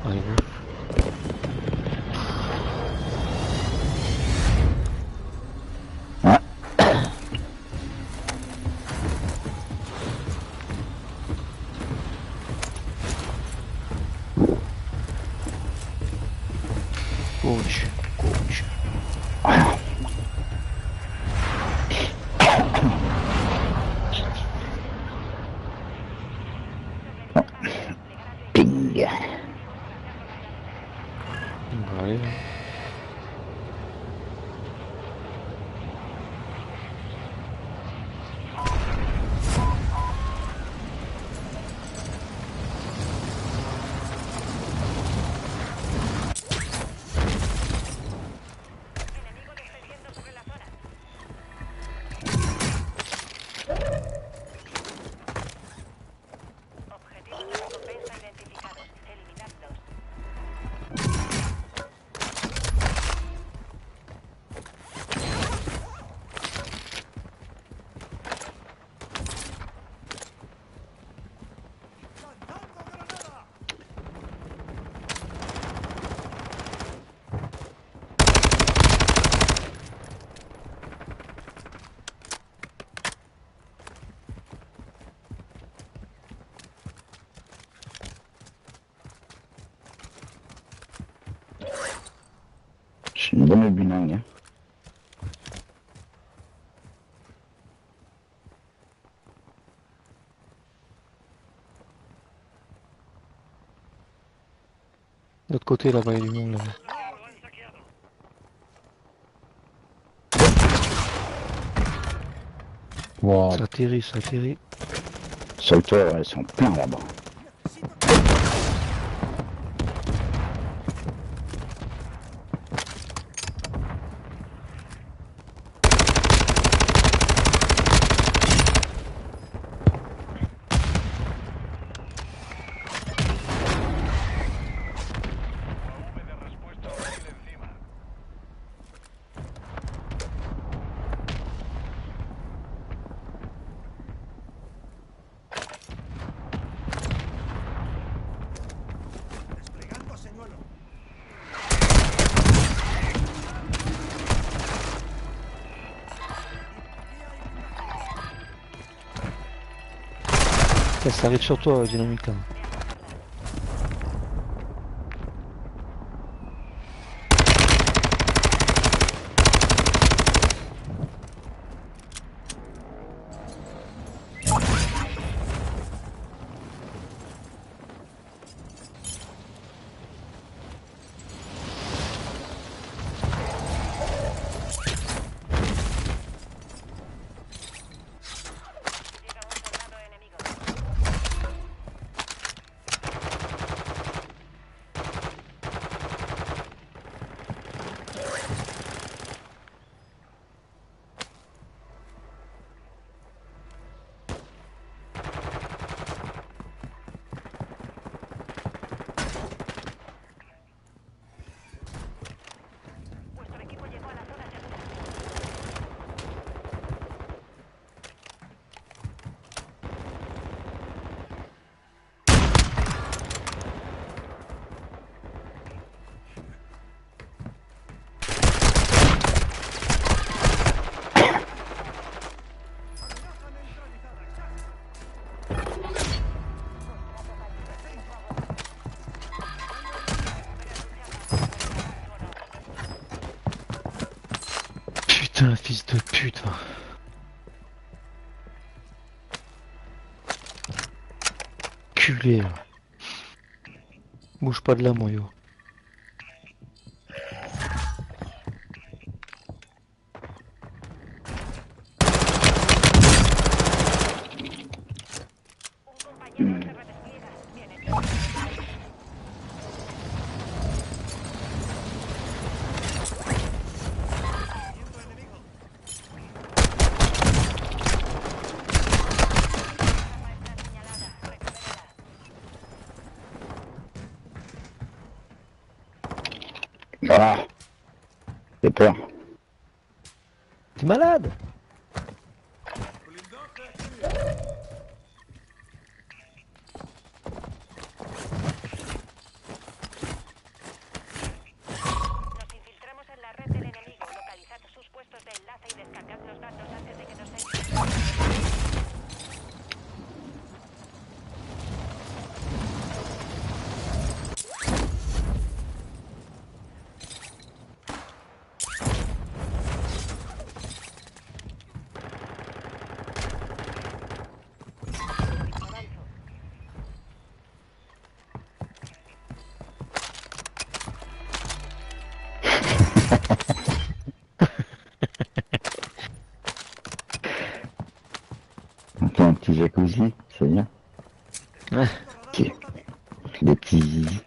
Allez, Ouais. coach, coach. Ping. On va aller là. C'est une bonne binangue. Hein. De l'autre côté là-bas, il y a du monde là-bas. Wow. Ça atterrit, ça atterrit. Sauteur, elles sont pleins là-bas. Ça arrive sur toi, dynamique là. Putain, fils de pute. Culé. Là. Bouge pas de là, mon yo. Ah, j'ai peur. T'es malade? jacuzzi, c'est bien. Ouais. Ok. Les petits zizi.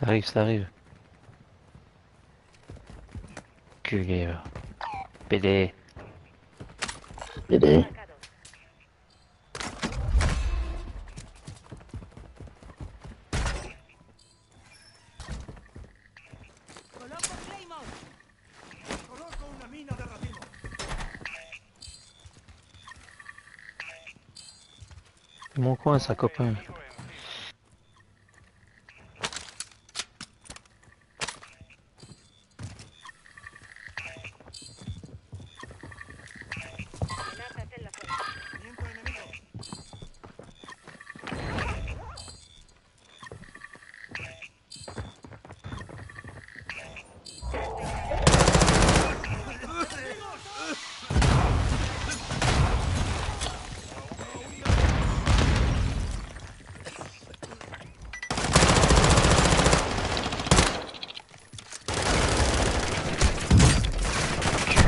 Ça arrive, ça arrive. Culé, va. PD. PD. Coloco Claymore. Coloco una mina de racimo. Mon coin, ça, copain. Amenazas en la zona. Viento enemigo.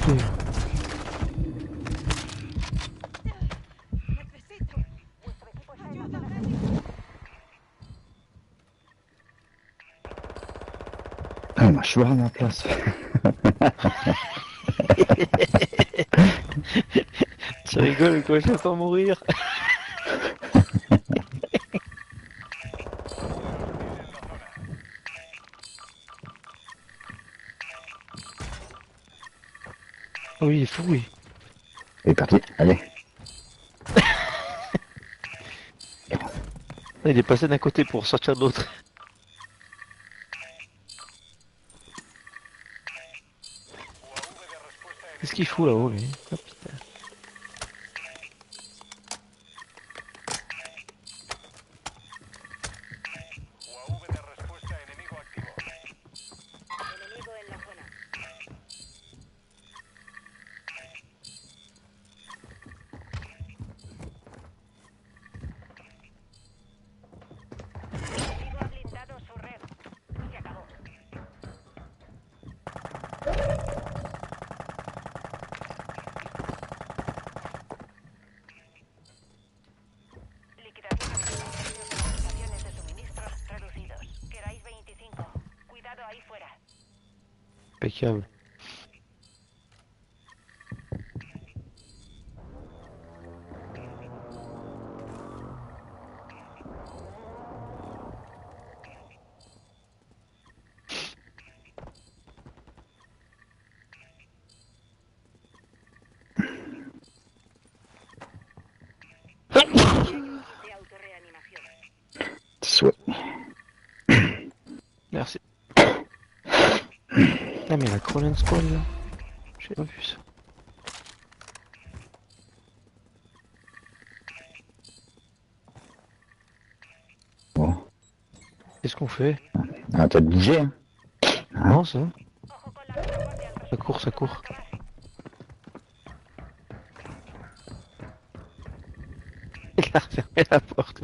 Culé. Necesito. Vuestro equipo está en la zona. Ah, moi, je suis à ma place. Tu rigoles quoi, j'attends mourir. Oui, il est fou, oui. C'est parti, allez. Il est passé d'un côté pour sortir de l'autre. Qu'est-ce qu'il fout là-haut, lui? Oh, putain. UAV de respuesta enemigo activo. Enemigo en la zona. Enemigo ha blindado su red. Se acabó. Liquidación activa. Precios de las estaciones de suministros reducidos. Queráis 25. Cuidado ahí fuera. Impeccable. De autorreanimación. Souhait. Merci. Ah, mais la Cronen spawn là. J'ai pas vu ça. Bon. Qu'est-ce qu'on fait? Ah, t'as bougé, hein? Non, ça. Ojo con la retaguardia al Ça court, ça court. Il a refermé la porte.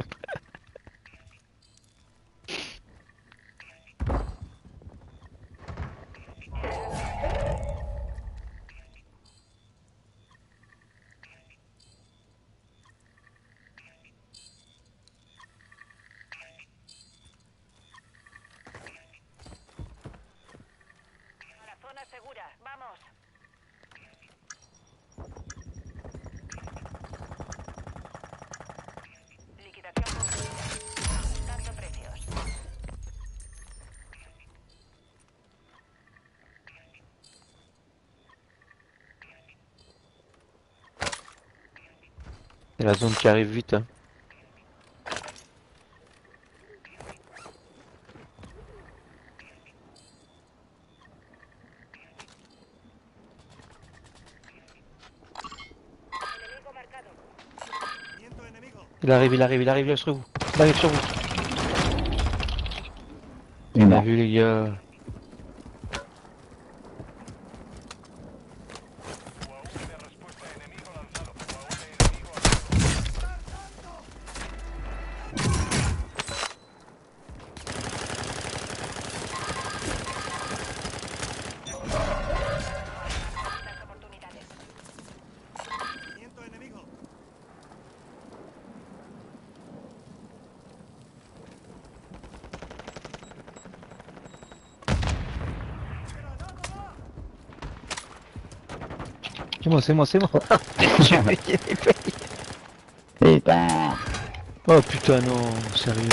A la zona segura. Vamos. Liquidación concluida. Ajustando precios. C'est la zone qui arrive vite. Hein. Enemigo marcado. Viento enemigo. Il arrive là sur vous. Il arrive sur vous. Il est On a mort. vu les gars. UAV de respuesta enemigo lanzado. UAV enemigo activo. C'est moi. Putain. Oh putain, non, sérieux.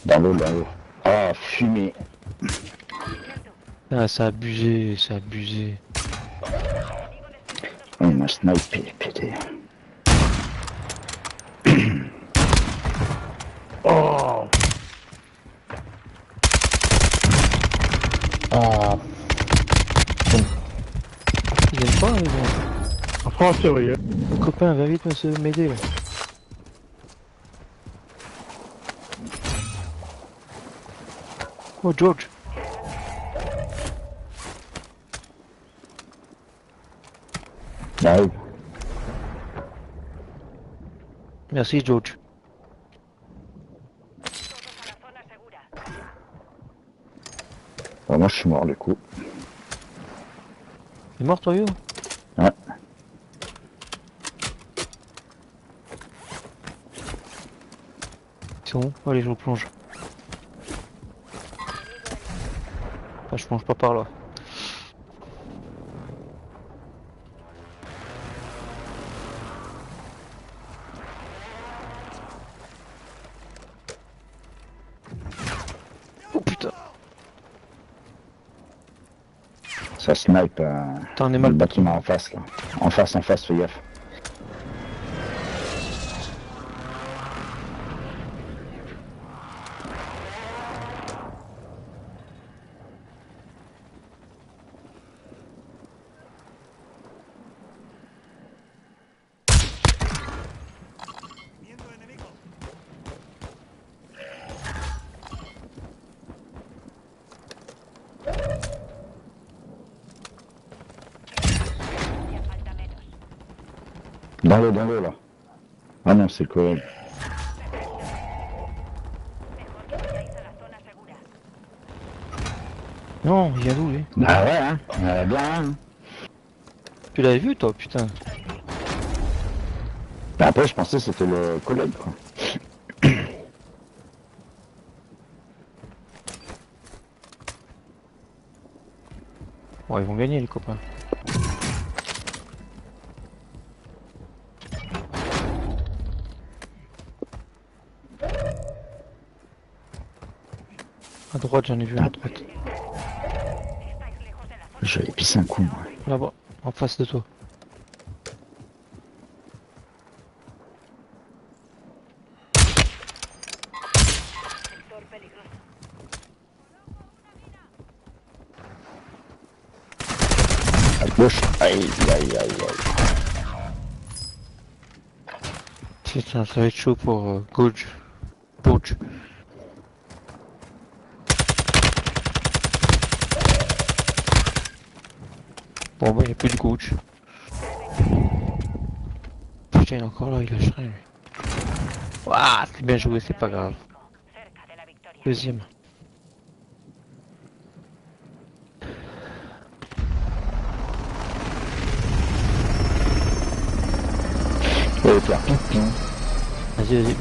Dans l'eau, dans l'eau. Oh, fumée. Ah, ça a abusé, ça a abusé. Oh, il m'a snipé, pété. Oh. Ah. Ils aiment pas, mais bon. En français, oui. Copain, va vite se m'aider là. Oh George. J'arrive. Merci George. Todos a la zona segura. Bon, moi, je suis mort, du coup. T'es mort toi, Yo? Ouais. Ils sont où? Oh, allez, je replonge. Enfin, je plonge pas par là. Oh putain. Ça snipe T'en es le mal. bâtiment en face, là. En face, fais gaffe. Viendo enemigo. Ya falta menos. Dans l'eau, là. Ah non, c'est le collègue. Mejor que vayáis a la zona segura. Non, il vient d'où lui? Bah ouais, hein. Bien, hein. Tu l'avais vu toi, putain? Bah après, je pensais que c'était le collègue, quoi. Bon, ils vont gagner les copains. À droite, j'en ai vu un à droite. Estáis lejos de la zona. Je vais pisser un coup, moi. Là-bas, en face de toi. Sector peligroso. À gauche. Aïe. Putain, ça va être chaud pour Gorge. Gorge. Bon bah, il n'y a plus de Gorge. Putain, il est encore là, il lâche rien lui. Ouah, c'est bien joué, c'est pas grave. Cerca de la victoria. Deuxième. Je vais faire pipi. Vas-y.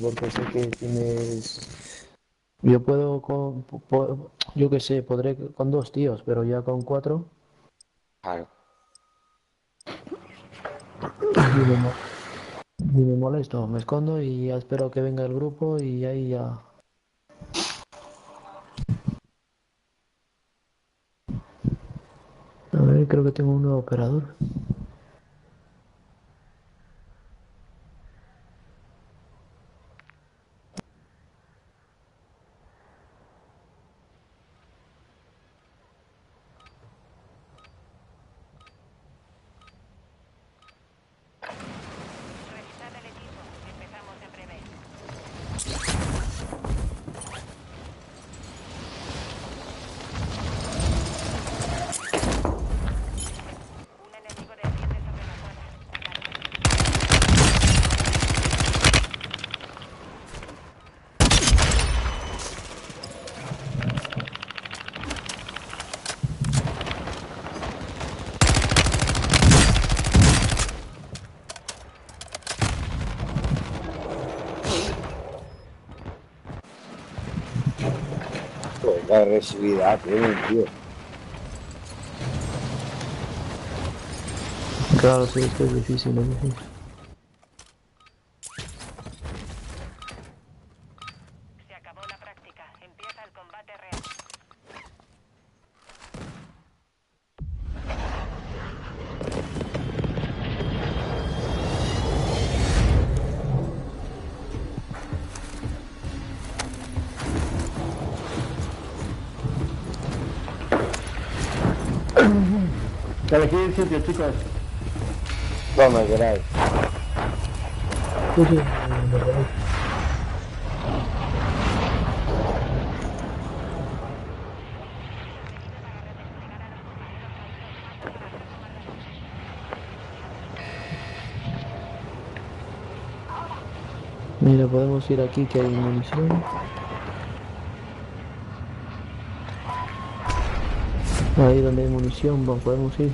porque sé que tienes... Yo puedo yo qué sé, podré con 2 tíos, pero ya con 4 Claro. ni me, mo- ni me molesto, me escondo y ya espero que venga el grupo y ahí ya... A ver, creo que tengo un nuevo operador. Revisad el equipo. Empezamos en breve. Un enemigo desciende sobre la zona. Pues la agresividad tiene, tío. Claro, sí, esto es difícil, es difícil. Se acabó la práctica. Empieza el combate real. Elegir sitio, chicos. Donde queráis. Sí, sí, me parece. Mira, podemos ir aquí que hay munición. Ahí donde hay munición, podemos ir.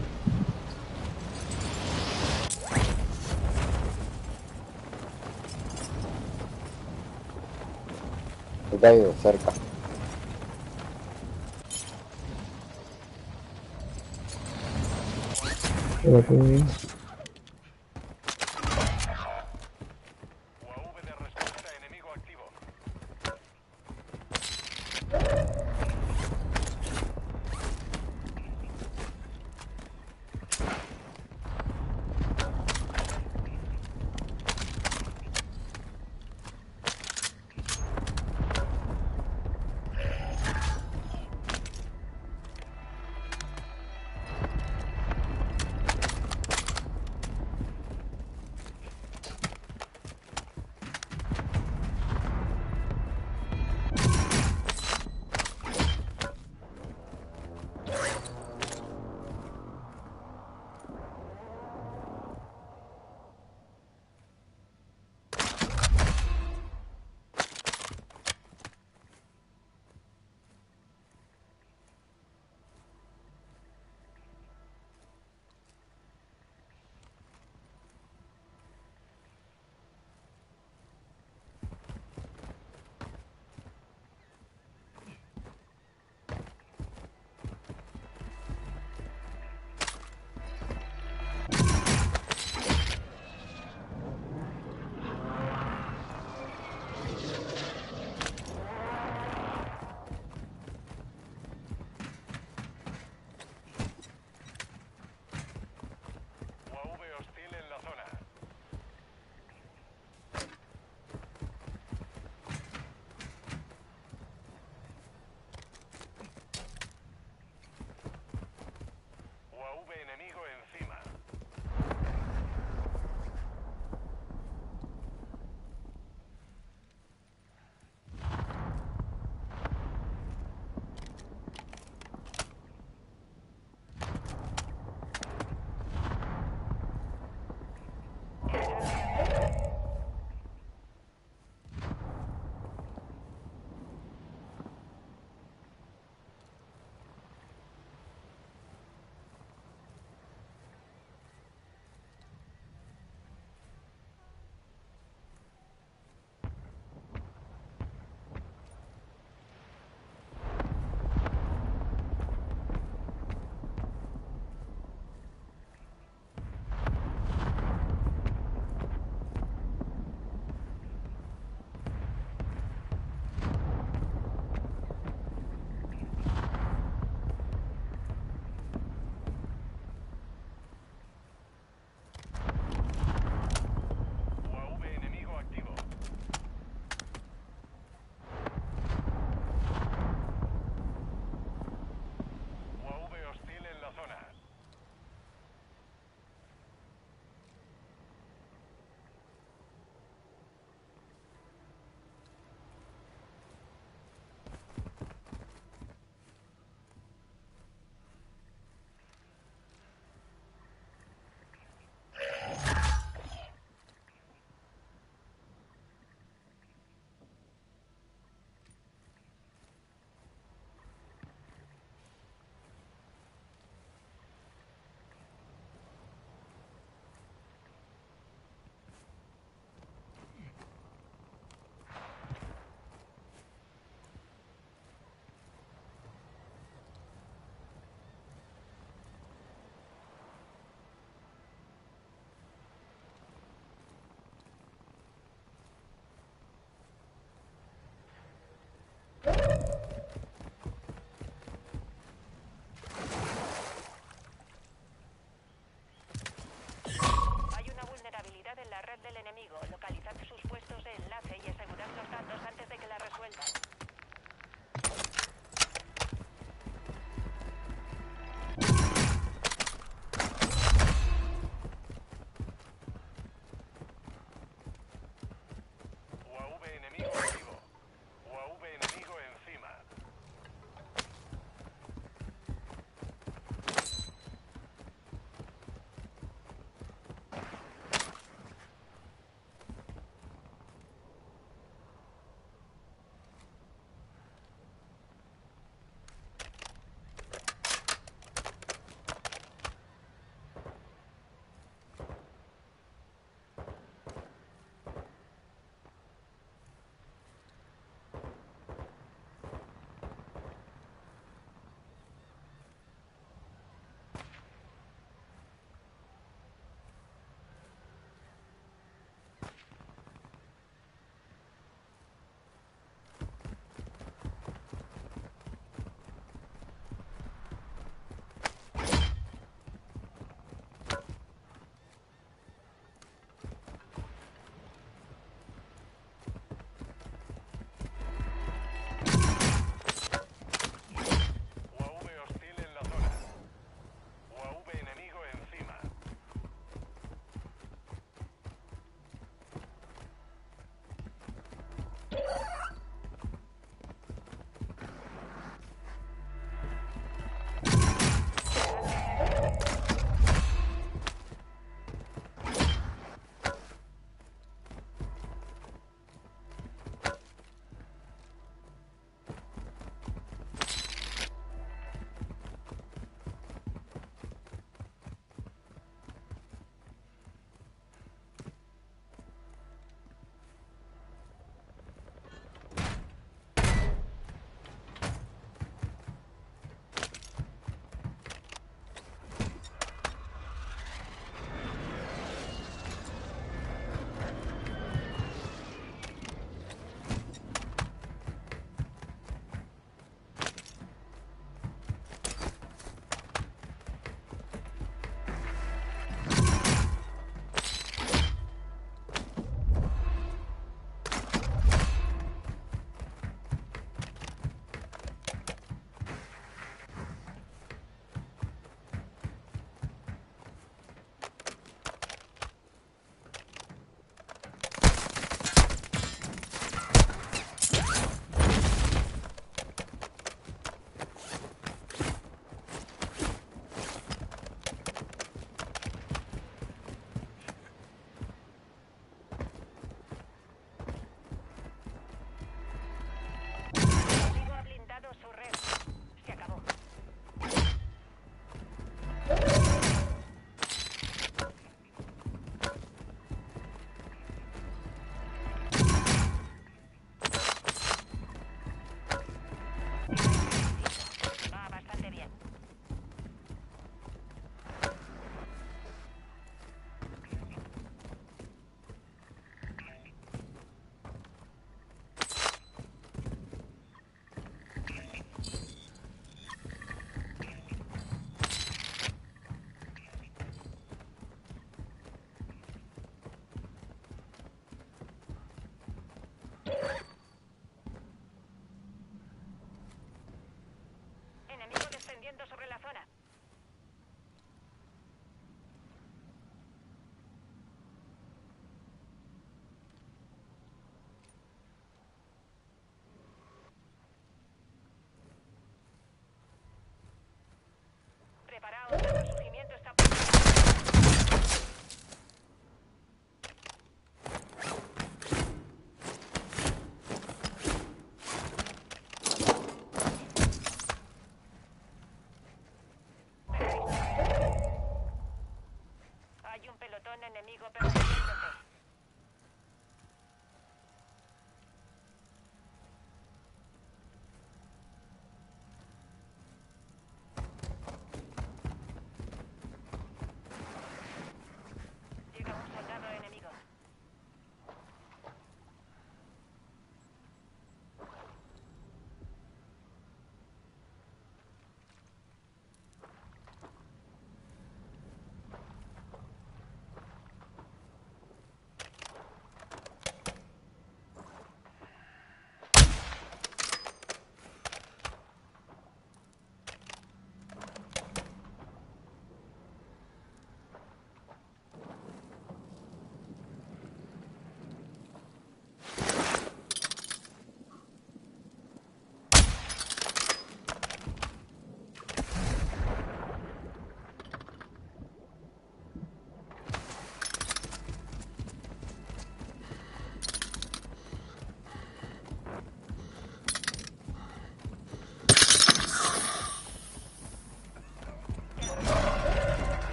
Se te ha ido cerca. Espérate, UAV de respuesta enemigo activo.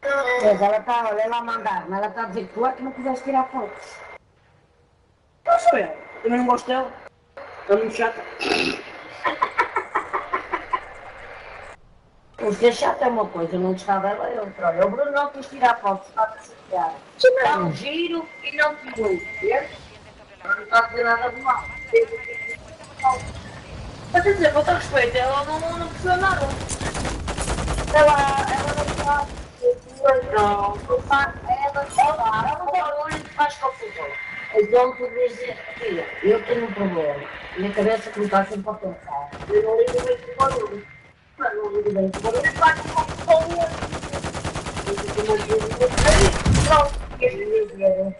Mas ela está, olha lá a mandar, mas ela está a dizer que tu é que não quiseste tirar fotos. Não sou eu, também não gosto dela. Estou muito chata. O ser chato é uma coisa, não gostar dela é outra. Olha, o Bruno não quis tirar fotos, está a chatear. Está um giro e não tirou, entende? Não está a dizer nada de mal. Mas quer dizer, com todo respeito, ela não percebeu nada. Ela não está. Não, não está. Ela não é o único que faz confusão. As donas poderiam dizer, filha, eu tenho um problema. Minha cabeça que me está sempre a pensar. Eu não ligo bem com o barulho. Mas não ligo bem com o barulho, faz confusão. Eu fico muito feliz. Pronto, que as minhas vezes.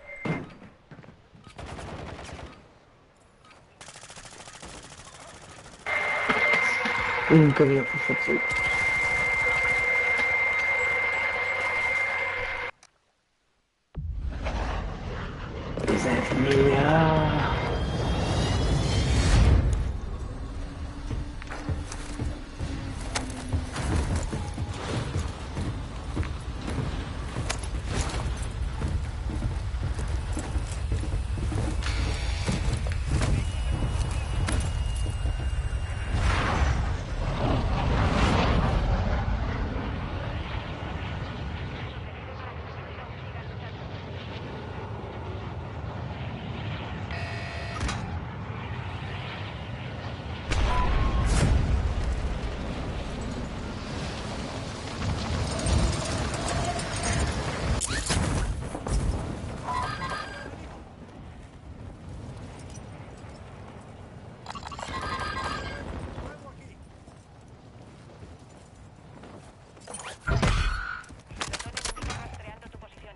Nunca vi a força de sair. Zé Família. Rastreando tu posición.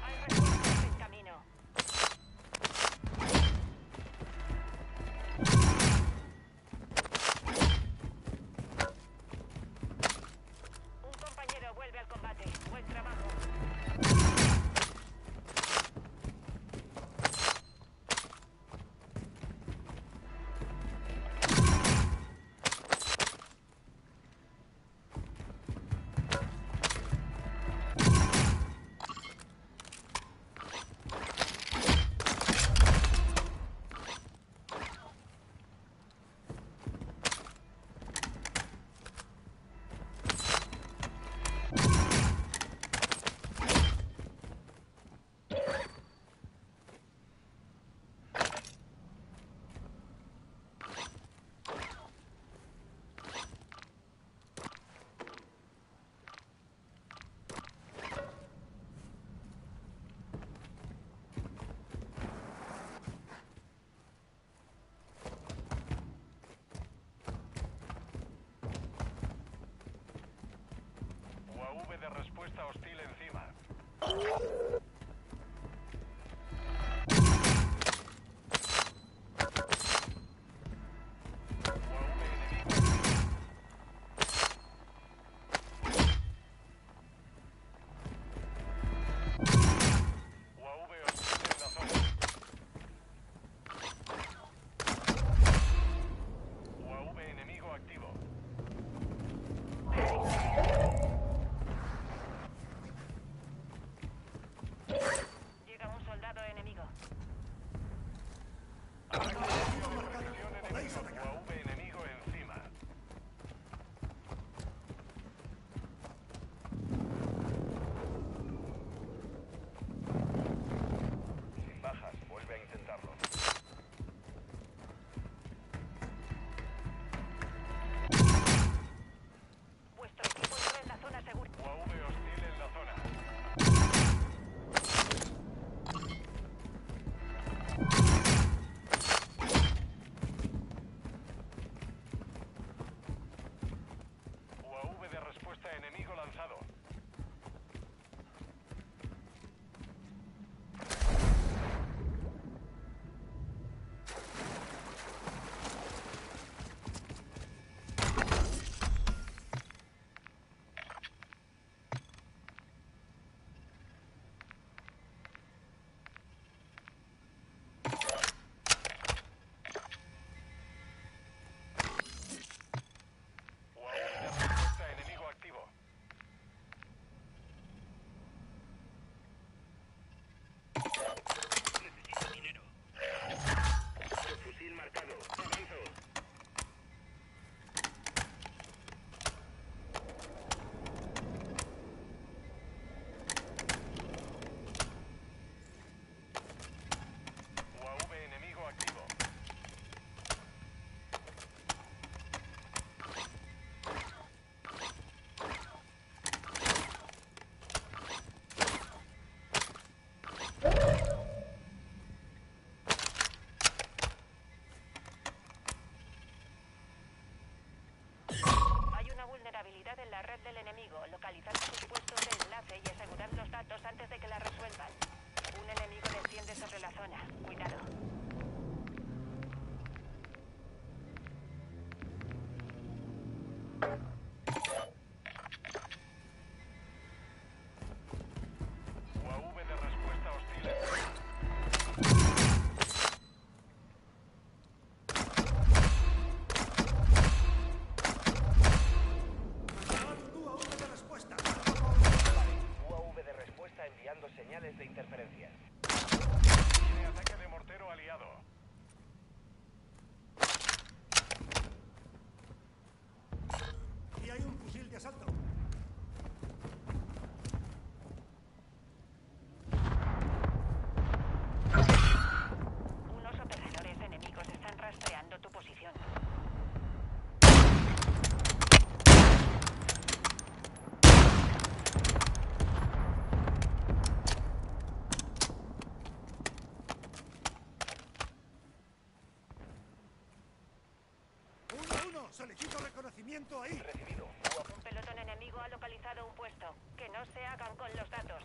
Hay refuerzos en camino. Un compañero vuelve al combate. Buen trabajo. UAV de respuesta hostil encima. UAV hostil en la zona. UAV enemigo activo. señales de interferencia. Tiene ataque de mortero aliado. Y hay un fusil de asalto. Unos operadores enemigos están rastreando tu posición. Uno, solicito reconocimiento ahí. Recibido. Un pelotón enemigo ha localizado un puesto. Que no se hagan con los datos.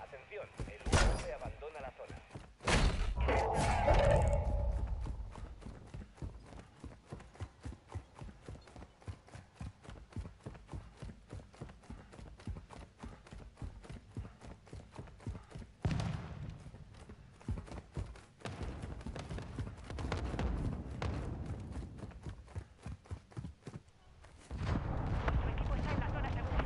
Atención, el UAV abandona la zona. Tu equipo está en la zona segura.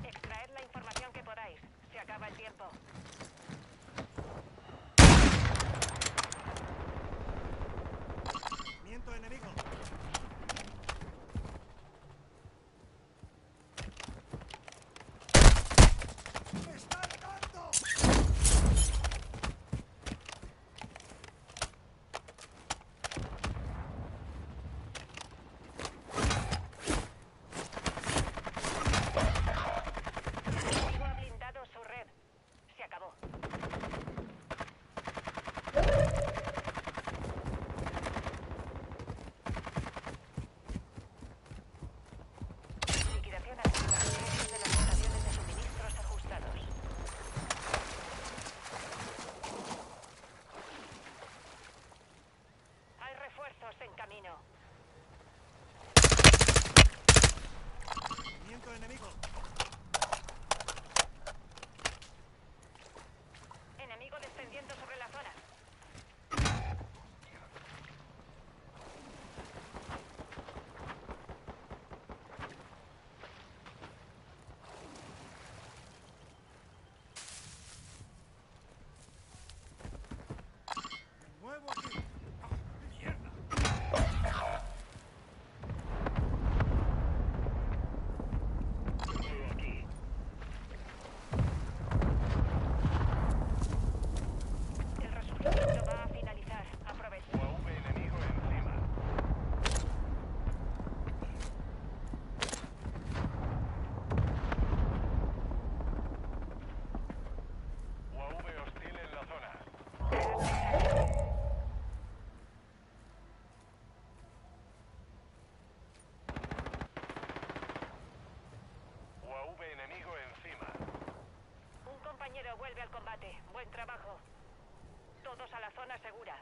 Extraed la información que podáis. Se acaba el tiempo. Miento enemigo. ¡Me están dando! Enemigo ha blindado su red. Se acabó. Liquidación activa. Precios de las estaciones de suministros ajustados. Hay refuerzos en camino. Miento enemigo. Enemigo descendiendo sobre la zona. Me muevo aquí. ¡Ah, mierda! El resurgimiento va a finalizar. Aprovecha. UAV enemigo encima. UAV hostil en la zona. UAV enemigo encima. Un compañero vuelve al combate. Buen trabajo. Todos a la zona segura.